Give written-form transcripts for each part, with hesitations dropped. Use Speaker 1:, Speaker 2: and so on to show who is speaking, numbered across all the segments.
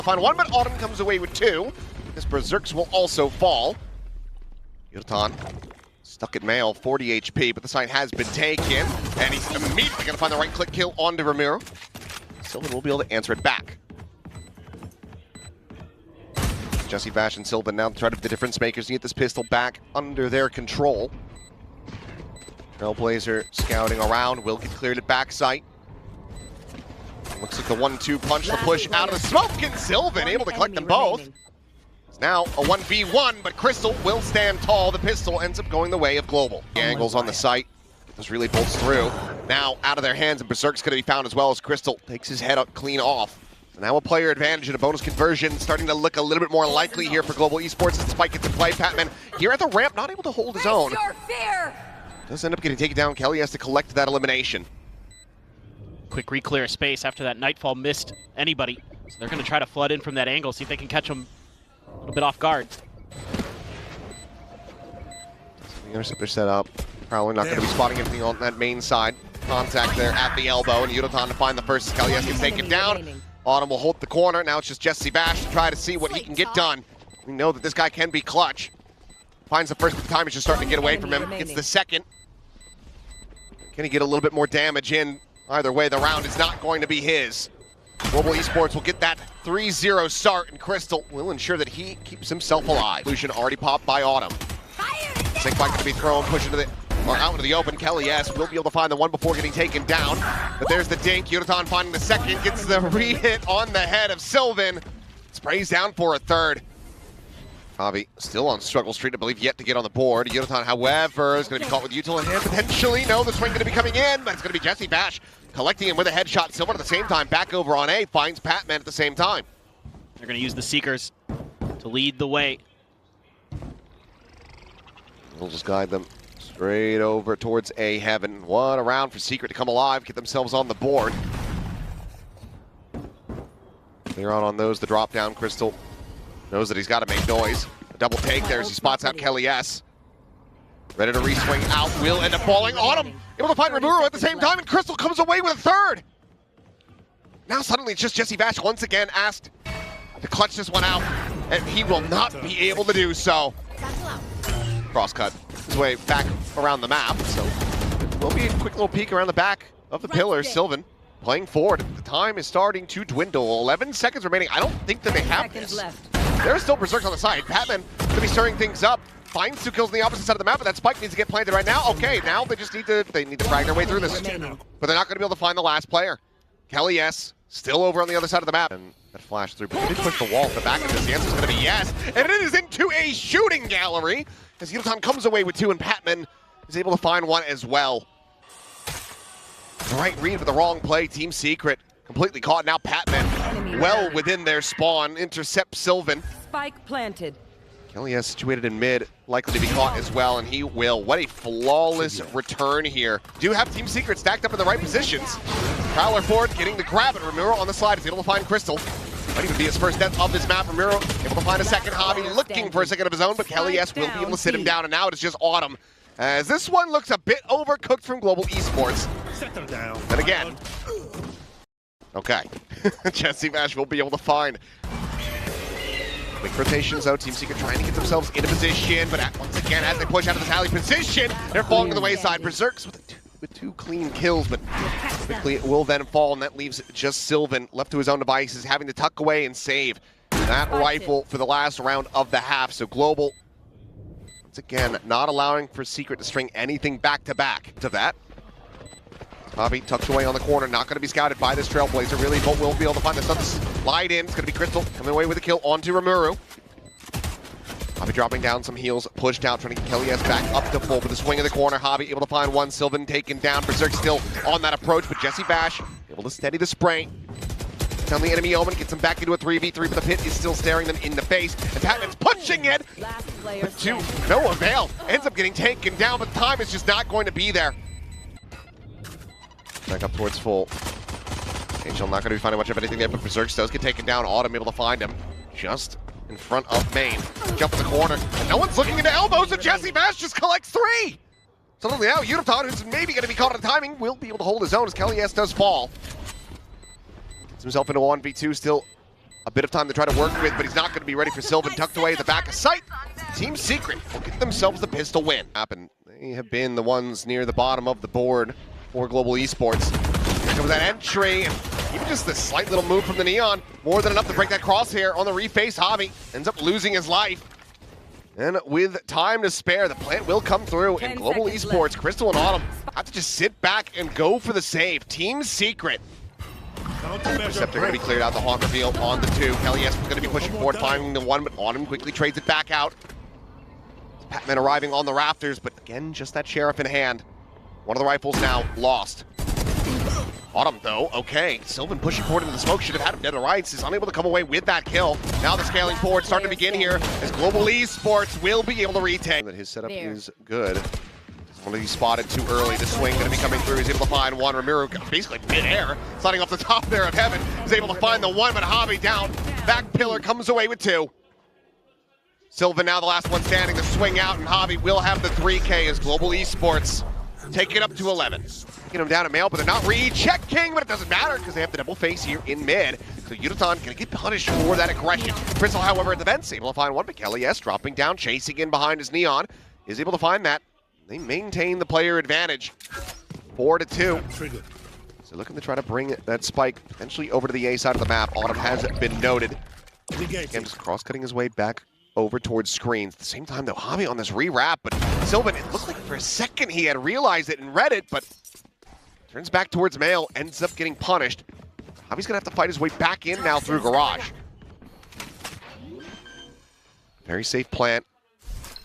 Speaker 1: Find one, but Autumn comes away with two. This Berserks will also fall. Yudotan stuck at Mail, 40 HP, but the site has been taken, and he's immediately going to find the right-click kill onto Ramiro. Sylvan will be able to answer it back. Jesse Bash and Sylvan now try to be the difference makers to get this pistol back under their control. Trailblazer scouting around, will get cleared at backside. Looks like the 1-2 punch, the push out of the smoke, and Sylvan able to collect them both. It's now a 1v1, but Crystal will stand tall. The pistol ends up going the way of Global. The angles on the site. Get those relay bolts through. Now out of their hands, and Berserk's going to be found as well as Crystal takes his head up clean off. So now a player advantage and a bonus conversion starting to look a little bit more likely here for Global Esports as Spike gets to play. Patman here at the ramp, not able to hold his own. Does end up getting taken down. Kelly has to collect that elimination.
Speaker 2: Quick re-clear space after that Nightfall missed anybody. So they're going to try to flood in from that angle, see if they can catch him a little bit off guard.
Speaker 1: The interceptor set up. Probably not going to be spotting anything on that main side. Contact there at the elbow, and Yudotan to find the first. Kalias gets taken down. Autumn will hold the corner. Now it's just Jesse Bash to try to see what he can get done. We know that this guy can be clutch. Finds the first, but the time is just starting to get away from him. Gets the second. Can he get a little bit more damage in? Either way, the round is not going to be his. Global Esports will get that 3-0 start, and Crystal will ensure that he keeps himself alive. Illusion already popped by Autumn. Sync bike to be thrown, push into the, or out into the open. Kelly S will be able to find the one before getting taken down. But there's the dink. Yudotan finding the second, gets the re-hit on the head of Sylvan. Sprays down for a third. Javi still on struggle street, I believe, yet to get on the board. Yudotan, however, is going to be caught with util in hand potentially. No, the swing going to be coming in, but it's going to be Jesse Bash collecting him with a headshot. Sylvan at the same time, back over on A, finds Patman at the same time.
Speaker 2: They're going to use the Seekers to lead the way.
Speaker 1: We'll just guide them straight over towards A heaven. What a round for Secret to come alive, get themselves on the board. Clear out on those, the drop down. Crystal knows that he's got to make noise. A double take there as he spots out Kelly S. Ready to re-swing out, will end up falling. Autumn able to find Ramuro at the same time, and Crystal comes away with a third. Now suddenly it's just Jesse Bash once again asked to clutch this one out, and he will not be able to do so. Crosscut his way back around the map, so it will be a quick little peek around the back of the pillars. Sylvan playing forward. The time is starting to dwindle. 11 seconds remaining. I don't think that they have this. There's still Berserks on the side. Patman going to be stirring things up. Finds 2 kills on the opposite side of the map, but that spike needs to get planted right now. Okay, now they just need to frag their way through this. But they're not going to be able to find the last player. Kelly S still over on the other side of the map. And that flash through, but they did push the wall at the back of this. The answer is going to be yes. And it is into a shooting gallery as Yudotan comes away with 2, and Patman is able to find 1 as well. The right read, but the wrong play. Team Secret completely caught. Now Patman well within their spawn. Intercepts Sylvan.
Speaker 3: Spike planted.
Speaker 1: Kelly is situated in mid, likely to be caught as well, and he will. What a flawless return here. Do have Team Secret stacked up in the right positions. Prowler forward, getting the grab at Ramiro on the slide. Is able to find Crystal. Might even be his first death of this map. Ramiro able to find a second. Javi looking for a second of his own, but Kelly S will be able to sit him down, and now it is just Autumn. As this one looks a bit overcooked from Global Esports.
Speaker 4: Set them down.
Speaker 1: And again. Okay. Jesse Bash will be able to find. Quick rotations though, Team Secret trying to get themselves into position, but once again, as they push out of this alley position, they're falling to the wayside. Berserks with 2 clean kills, but quickly it will then fall, and that leaves just Sylvan left to his own devices, having to tuck away and save that rifle for the last round of the half. So Global, once again, not allowing for Secret to string anything back to back. To that, Javi tucked away on the corner, not going to be scouted by this Trailblazer. Really, but will be able to find this other slide in. It's going to be Crystal coming away with a kill onto Ramuro. Javi dropping down some heals, pushed out, trying to get Kelly S back up to full with the swing in the corner. Javi able to find 1, Sylvan taken down. Berserk still on that approach, but Jesse Bash able to steady the spray. Down the enemy Omen, gets him back into a 3v3, but the pit is still staring them in the face. And Patman's punching it, but to no avail. Ends up getting taken down, but time is just not going to be there. Back up towards full. Angel not going to be finding much of anything there, but Berserks does get taken down. Autumn able to find him just in front of main. Jump in the corner, and no one's looking into elbows, and Jesse Bash just collects 3! Suddenly now, Yudotan, who's maybe going to be caught on timing, will be able to hold his own as Kelly S does fall. Gets himself into a 1v2, still a bit of time to try to work with, but he's not going to be ready for Sylvan. Tucked away at the back of sight. Team Secret will get themselves the pistol win. They have been the ones near the bottom of the board for Global Esports. Here comes that entry, and even just this slight little move from the Neon, more than enough to break that crosshair on the reface. Javi ends up losing his life. And with time to spare, the plant will come through, and Global Esports, Crystal and Autumn, have to just sit back and go for the save. Team Secret. Interceptor going to be cleared out, the Haunt reveal on the 2. Kelly S was going to be pushing forward, finding the 1, but Autumn quickly trades it back out. Patman arriving on the rafters, but again, just that Sheriff in hand. One of the rifles now lost. Autumn, though, okay. Sylvan pushing forward into the smoke, should have had him dead to rights, is unable to come away with that kill. Now the scaling forward starting to begin here, as Global Esports will be able to retake. That his setup is good. One of these spotted too early. The swing going to be coming through. He's able to find one. Ramiro basically mid-air, sliding off the top there of heaven. He's able to find the 1, but Javi down. Back pillar comes away with 2. Sylvan now the last one standing. The swing out, and Javi will have the 3K as Global Esports take it up to 11. Get him down at mail, but they're not rechecking, but it doesn't matter because they have the double face here in mid. So Yudotan going to get punished for that aggression. Crystal, however, at the vents, able to find one, but Kelly S dropping down, chasing in behind his Neon, is able to find that. They maintain the player advantage, 4-2. So looking to try to bring that spike potentially over to the A side of the map. Autumn has been noted. Again, just cross-cutting his way back over towards screens. At the same time, though, Javi on this re-wrap, but Sylvan, it looked like for a second he had realized it and read it, but turns back towards Mail, ends up getting punished. Javi's gonna have to fight his way back in now through Garage. Very safe plant.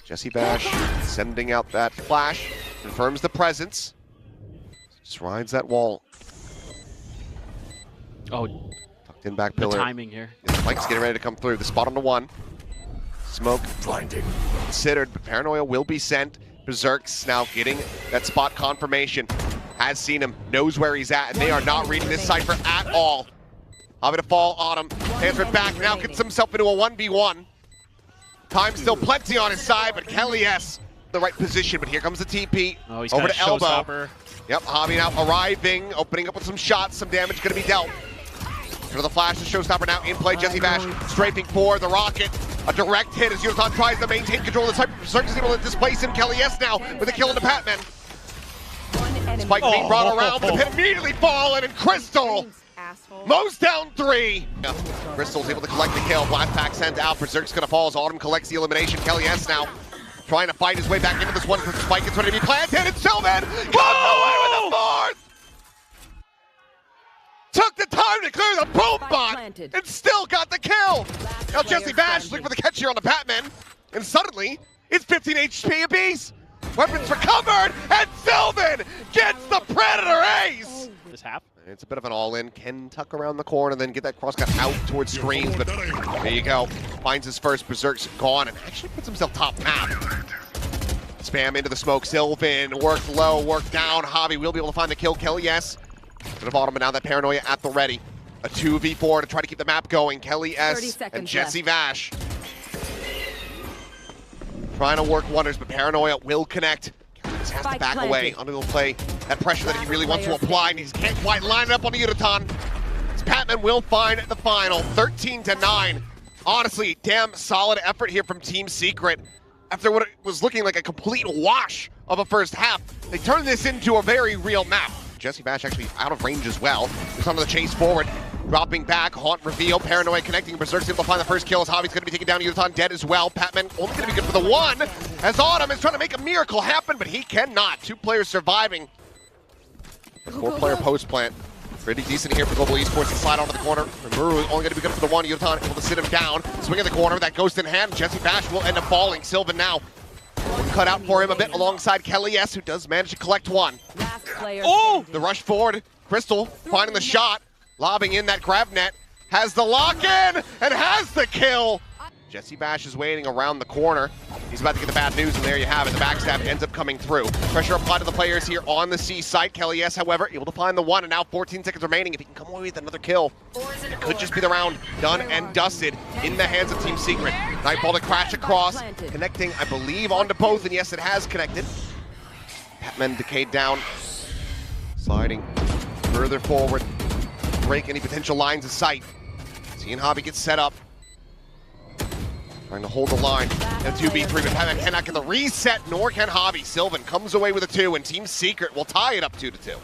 Speaker 1: Jesse Bash sending out that flash, confirms the presence. Just rides that wall.
Speaker 2: Oh,
Speaker 1: tucked in back pillar.
Speaker 2: The timing here.
Speaker 1: The flank's getting ready to come through. The spot on the 1. Smoke blinding. Considered, but Paranoia will be sent. Berserk's now getting that spot confirmation. Has seen him, knows where he's at, and they are not reading this cipher at all. Javi to fall, Autumn. Transferred back, now gets himself into a 1v1. Time still plenty on his side, but Kelly S the right position, but here comes the TP.
Speaker 2: Oh, he's
Speaker 1: over to elbow.
Speaker 2: Showstopper.
Speaker 1: Yep, Javi now arriving, opening up with some shots, some damage going to be dealt. For the flash, the Showstopper now in play. Jesse Bash strafing for the rocket. A direct hit as Yudotan tries to maintain control of the site. Berserk is able to displace him. Kelly S now with a kill into Patman. Spike being brought around, but the pit immediately fallen, and Crystal, Mo's down 3. Crystal's able to collect the kill. Blast pack sent out. Berserk's gonna fall as Autumn collects the elimination. Kelly S now trying to fight his way back into this one. Spike gets ready to be planted, and Sylvan comes away with the 4th. Took the time to clear the boom bot, and still got the kill. Now Jesse Bash looking for the catch here on the Batman, and suddenly it's 15 HP apiece. Weapons recovered, and Sylvan gets the Predator ace!
Speaker 2: This half.
Speaker 1: It's a bit of an all-in. Can tuck around the corner and then get that cross-cut out towards screens, but there you go. Finds his first. Berserk's gone and actually puts himself top map. Spam into the smoke. Sylvan worked low, worked down. Javi will be able to find the kill. Kelly, yes. To the bottom, and now that Paranoia at the ready. A 2v4 to try to keep the map going. Kelly S and Jesse Vash. Trying to work wonders, but Paranoia will connect. Just has to back away. Unable to play that pressure that he really wants to apply, and he can't quite line it up on the Yudotan. Patman will find the final, 13-9. Honestly, damn solid effort here from Team Secret. After what it was looking like a complete wash of a first half, they turned this into a very real map. Jesse Bash actually out of range as well. Just on the chase forward. Dropping back, Haunt reveal, Paranoia connecting, Berserk's able to find the first kill as Javi's going to be taken down, Yudotan dead as well. Patman only going to be good for the 1, as Autumn is trying to make a miracle happen, but he cannot. 2 players surviving. 4-player post plant. Pretty decent here for Global Esports to slide onto the corner. Muru only going to be good for the 1, Yudotan able to sit him down. Swing in the corner, that ghost in hand. Jesse Bash will end up falling. Sylvan now cut out for him a bit alongside Kelly S, who does manage to collect 1. Oh! The rush forward, Crystal finding the shot. Lobbing in that grab net, has the lock-in, and has the kill! Jesse Bash is waiting around the corner. He's about to get the bad news, and there you have it. The backstab ends up coming through. Pressure applied to the players here on the C site. Kelly S, however, able to find the 1, and now 14 seconds remaining. If he can come away with another kill, it could just be the round done and dusted in the hands of Team Secret. Nightfall to crash across, connecting, I believe, onto both, and yes, it has connected. Patman decayed down, sliding further forward. Break any potential lines of sight. Seeing Javi get set up. Trying to hold the line. And 2v3, but Patman cannot get the reset, nor can Javi. Sylvan comes away with a 2, and Team Secret will tie it up 2-2.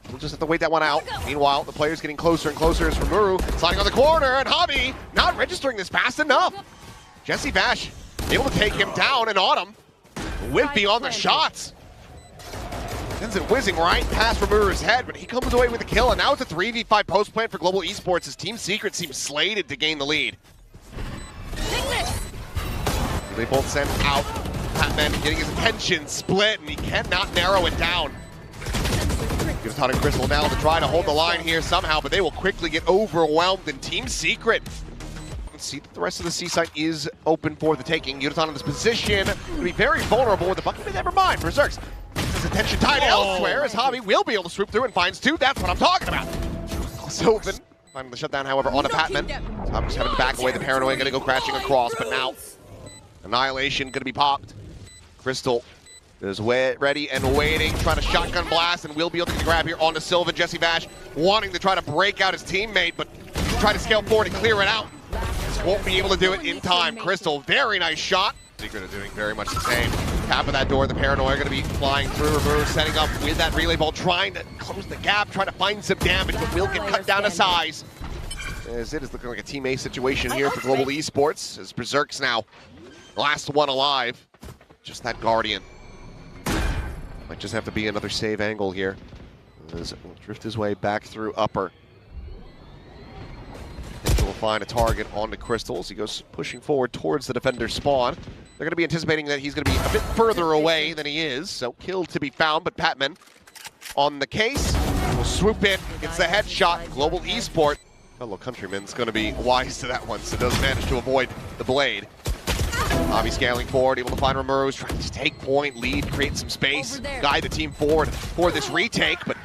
Speaker 1: We'll just have to wait that one out. Meanwhile, the player's getting closer and closer as Rimuru sliding on the corner, and Javi not registering this fast enough. Jesse Bash able to take him down, and Autumn wimpy on the shots. Sends it whizzing right past Rimuru's head, but he comes away with the kill, and now it's a 3v5 post plan for Global Esports as Team Secret seems slated to gain the lead. They both send out. Patman getting his attention split, and he cannot narrow it down. Gives Todd and Crystal now to try to hold the line here somehow, but they will quickly get overwhelmed in Team Secret. Let's see that the rest of the C site is open for the taking. Yudaton in this position to be very vulnerable with the bucket, but never mind. Berserks his attention tied elsewhere as Javi will be able to swoop through and finds 2. That's what I'm talking about. Sylvan finding the shutdown, however, on a Patman. Javi's having to back away. The Paranoia going to go crashing across, but now Annihilation going to be popped. Crystal is ready and waiting, trying to shotgun blast, and will be able to get the grab here onto Sylvan. Jesse Bash wanting to try to break out his teammate, but try to scale forward and clear it out. Just won't be able to do it in time. Crystal, very nice shot. Secret are doing very much the same. Tap of that door, the Paranoia going to be flying through. Rimuru setting up with that relay ball, trying to close the gap, trying to find some damage, but will get cut down to size. As it is looking like a Team A situation here for Global Esports, as Berserk's now last one alive. Just that Guardian. Might just have to be another save angle here. As he'll drift his way back through upper. Potential will find a target onto Crystals. He goes pushing forward towards the defender's spawn. They're going to be anticipating that he's going to be a bit further away than he is, so kill to be found, but Patman on the case will swoop in, gets the headshot. Global Esport, fellow countryman's going to be wise to that one, so does manage to avoid the blade. Javi scaling forward, able to find Rimuru, trying to take point, lead, create some space, guide the team forward for this retake, but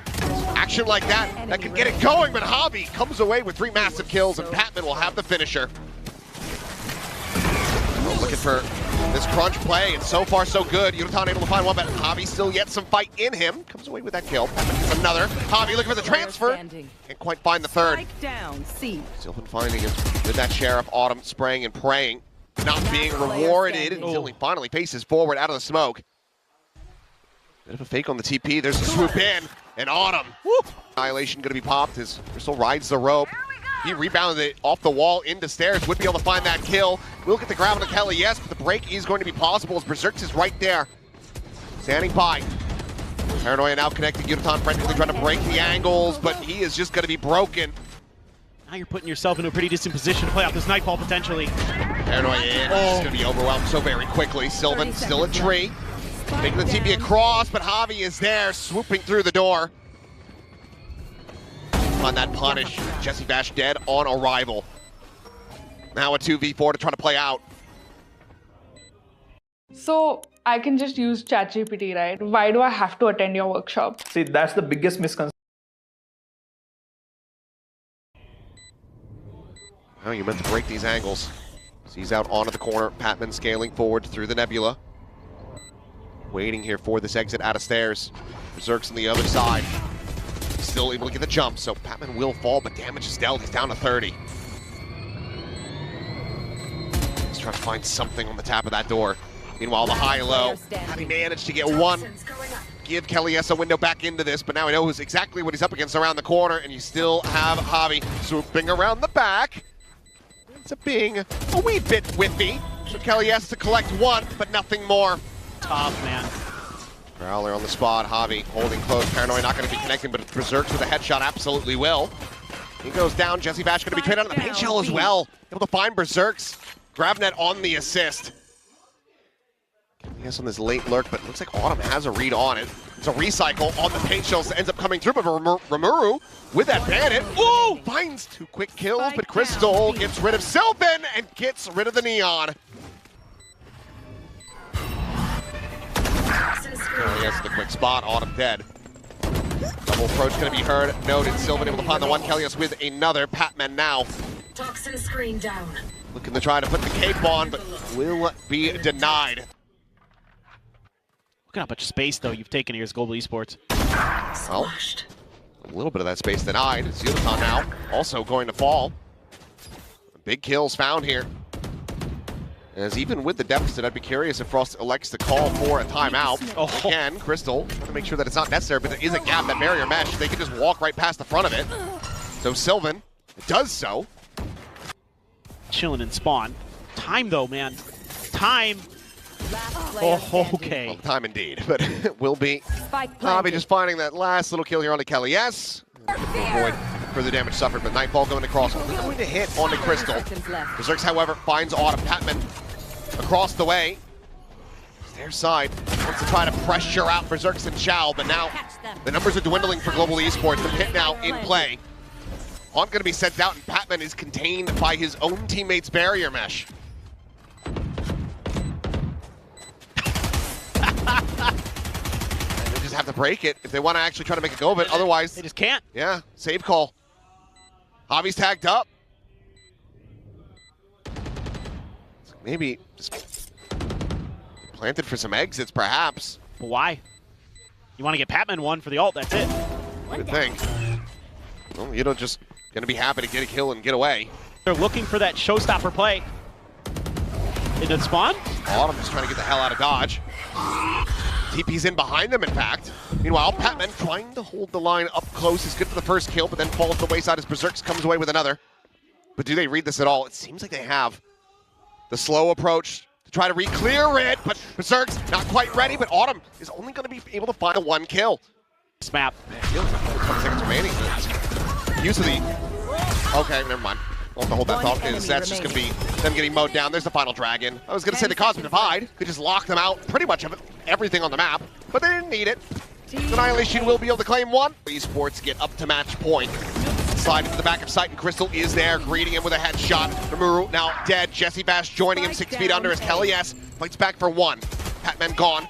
Speaker 1: action like that, that could get it going, but Javi comes away with 3 massive kills, and Patman will have the finisher. Looking for this crunch play, and so far so good. Yudaton able to find one, but Javi still yet some fight in him. Comes away with that kill. Patman gets another. Javi looking for the transfer. Can't quite find the third. Sylvan finding him with that Sheriff. Autumn spraying and praying. Not being rewarded until he finally faces forward out of the smoke. Bit of a fake on the TP. There's a swoop in, and Autumn. Whoop. Annihilation going to be popped as Crystal rides the rope. He rebounded it off the wall into stairs. Would be able to find that kill. Will get the grab on the Kelly, yes, but the break is going to be possible as Berserks is right there. Standing by. Paranoia now connecting. Yudaton frantically trying to break the angles, but he is just going to be broken.
Speaker 2: Now you're putting yourself into a pretty decent position to play out this Nightfall potentially.
Speaker 1: Paranoia in. He's going to be overwhelmed so very quickly. Sylvan still a tree. Making the TP across, but Javi is there, swooping through the door. On that punish, Jesse Bash dead on arrival. Now a 2v4 to try to play out.
Speaker 3: So I can just use ChatGPT, right? Why do I have to attend your workshop?
Speaker 4: See, that's the biggest misconception.
Speaker 1: Oh, you meant to break these angles. Sees out onto the corner. Patman scaling forward through the nebula. Waiting here for this exit out of stairs. Berserk's on the other side. Still able to get the jump, so Patman will fall, but damage is dealt. He's down to 30. Let's try to find something on the tap of that door. Meanwhile, the high-low. He managed to get one. Give Kelly a window back into this, but now he knows exactly what he's up against around the corner, and you still have Javi swooping around the back. It's being a wee bit whiffy. So Kelly has to collect one, but nothing more.
Speaker 2: Tough, man.
Speaker 1: Prowler on the spot, Javi holding close. Paranoia not going to be connecting, but Berserks with a headshot absolutely will. He goes down. Jesse Bash going to be traded on the paint shell as well. Able to find Berserks. Gravnet on the assist. Yes, on this late lurk, but it looks like Autumn has a read on it. It's a recycle on the paint shells that ends up coming through, but Rimuru with that bandit. Ooh! Finds 2 quick kills, but Crystal gets rid of Sylvan and gets rid of the Neon. Oh, yes, the quick spot. Autumn dead. Double approach going to be heard. Noted. Sylvan able to find the one. Kellius with another. Patman now.
Speaker 5: Toxin screen down.
Speaker 1: Looking to try to put the cape on, but will be denied.
Speaker 2: Look at how much space, though, you've taken here as Global Esports.
Speaker 1: Well, a little bit of that space denied. It's Yudaton now, also going to fall. Big kills found here. As even with the deficit, I'd be curious if Frost elects to call for a timeout.
Speaker 2: Oh.
Speaker 1: Again, Crystal, to make sure that it's not necessary, but there is a gap, that barrier mesh. They can just walk right past the front of it. So Sylvan does so.
Speaker 2: Chilling in spawn. Time though, man. Time. Oh, okay.
Speaker 1: Well, time indeed, but it will be Bobby just finding that last little kill here onto Kelly S. To avoid further damage suffered, but Nightfall going across. Only going to hit onto Crystal. Berserks, however, finds Autumn. Patman across the way. Their side wants to try to pressure out Berserks and Chow, but now the numbers are dwindling for Global Esports. The pit now in play. Haunt going to be sent out, and Patman is contained by his own teammate's barrier mesh. They just have to break it if they want to actually try to make a go of it. Otherwise,
Speaker 2: they just can't.
Speaker 1: Yeah, save call. Javi's tagged up. Maybe just planted for some exits, perhaps.
Speaker 2: But why? You want to get Patman one for the ult, that's it.
Speaker 1: Good thing. Well, you don't just gonna be happy to get a kill and get away.
Speaker 2: They're looking for that showstopper play. It did spawn?
Speaker 1: Autumn just trying to get the hell out of Dodge. TP's in behind them, in fact. Meanwhile, Patman trying to hold the line up close. He's good for the first kill, but then falls to the wayside as Berserks comes away with another. But do they read this at all? It seems like they have. The slow approach to try to re-clear it, but Berserks not quite ready, but Autumn is only going to be able to find a one kill.
Speaker 2: This map.
Speaker 1: Man, it feels like 20 seconds remaining. Use of the... Okay, never mind. I'll have to hold that thought, because that's just going to be them getting mowed down. There's the final dragon. I was going to say the Cosmic Divide could just lock them out pretty much of everything on the map, but they didn't need it. Annihilation will be able to claim one. Esports get up to match point. Slide into the back of sight, and Crystal is there, greeting him with a headshot. Rimuru now dead. Jesse Bash joining him 6 feet under as Kelly S fights back for one. Patman gone.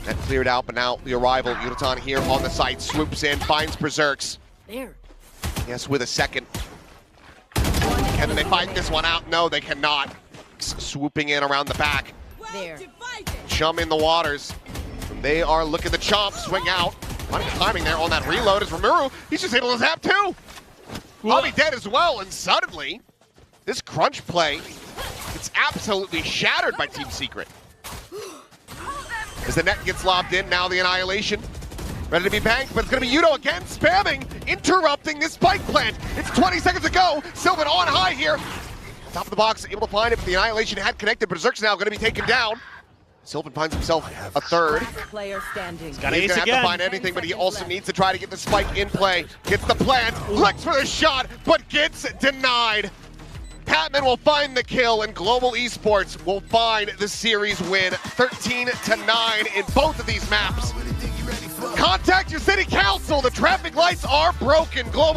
Speaker 1: That cleared out, but now the arrival. Yunaton here on the site, swoops in, finds Berserks.
Speaker 5: There.
Speaker 1: Yes, with a second. Can they fight this one out? No, they cannot. Swooping in around the back.
Speaker 5: There.
Speaker 1: Chum in the waters. They are looking to chomp, swing out. Finding the timing there on that reload as Rimuru, he's just able to zap too. I'll be dead as well, and suddenly, this crunch play, it's absolutely shattered by Team Secret. As the net gets lobbed in, now the Annihilation. Ready to be banked, but it's going to be Yudo again, spamming, interrupting this spike plant. It's 20 seconds to go. Sylvan on high here. Top of the box, able to find it, but the Annihilation had connected. Berserk's now going to be taken down. Sylvan finds himself a third.
Speaker 5: Player standing.
Speaker 2: He's got
Speaker 1: He's
Speaker 2: ace
Speaker 1: going to have
Speaker 2: again.
Speaker 1: to find anything, but he also needs to try to get the spike in play. Gets the plant, looks for the shot, but gets denied. Patman will find the kill, and Global Esports will find the series win 13-9 in both of these maps. Contact your city council. The traffic lights are broken. Global